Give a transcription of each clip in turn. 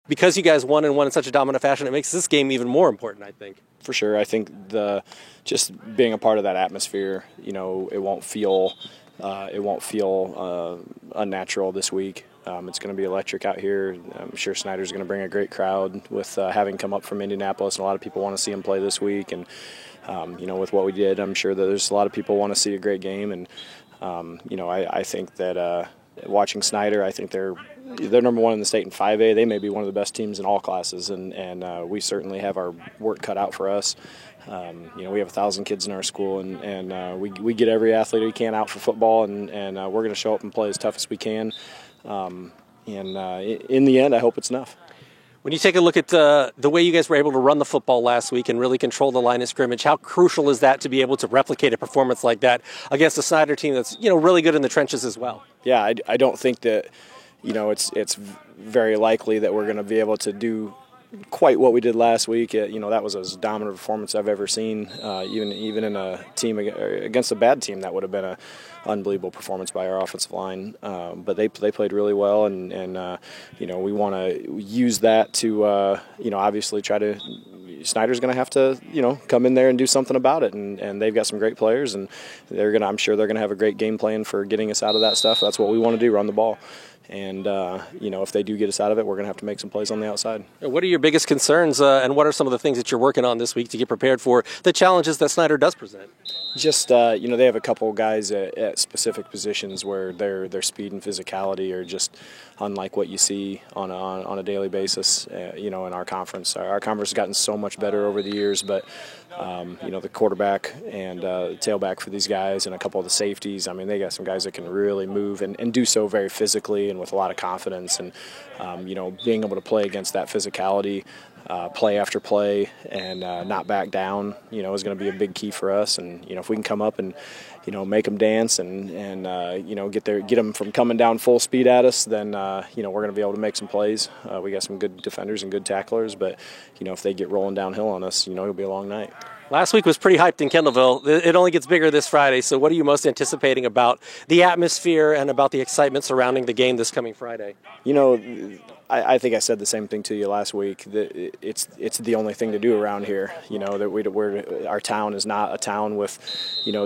Because you guys won and won in such a dominant fashion, it makes this game even more important, I think. For sure. I think just being a part of that atmosphere, it won't feel unnatural this week. It's going to be electric out here. I'm sure Snyder's going to bring a great crowd with having come up from Indianapolis, and a lot of people want to see him play this week. And with what we did, I'm sure that there's a lot of people want to see a great game. And I think that watching Snyder, I think they're number one in the state in 5A. They may be one of the best teams in all classes, and we certainly have our work cut out for us. We have 1,000 kids in our school, and we get every athlete we can out for football, and we're going to show up and play as tough as we can. In the end, I hope it's enough. When you take a look at the way you guys were able to run the football last week and really control the line of scrimmage, how crucial is that to be able to replicate a performance like that against a Snyder team that's really good in the trenches as well? Yeah, I don't think that it's very likely that we're going to be able to do quite what we did last week. That was as dominant a performance I've ever seen, even in a team against a bad team. That would have been an unbelievable performance by our offensive line. But they played really well, and we want to use that to obviously try to. Snyder's going to have to come in there and do something about it, and they've got some great players, and I'm sure they're going to have a great game plan for getting us out of that stuff. That's what we want to do, run the ball. And, if they do get us out of it, we're going to have to make some plays on the outside. What are your biggest concerns, and what are some of the things that you're working on this week to get prepared for the challenges that Snyder does present? Just, they have a couple guys at specific positions where their speed and physicality are just unlike what you see on a daily basis, in our conference. Our conference has gotten so much better over the years, but, the quarterback and tailback for these guys and a couple of the safeties, they got some guys that can really move and do so very physically and with a lot of confidence. And, being able to play against that physicality, play after play, and not back down, is going to be a big key for us. And if we can come up and make them dance and get them from coming down full speed at us, then we're going to be able to make some plays. We got some good defenders and good tacklers, but if they get rolling downhill on us, it'll be a long night. Last week was pretty hyped in Kendallville. It only gets bigger this Friday. So what are you most anticipating about the atmosphere and about the excitement surrounding the game this coming Friday? I think I said the same thing to you last week. That it's the only thing to do around here. That our town is not a town with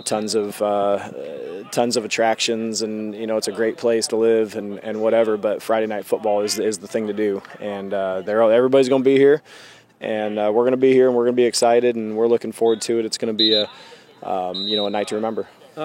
tons of attractions, and it's a great place to live and whatever. But Friday night football is the thing to do, and everybody's going to be here. And we're going to be here, and we're going to be excited, and we're looking forward to it. It's going to be a night to remember.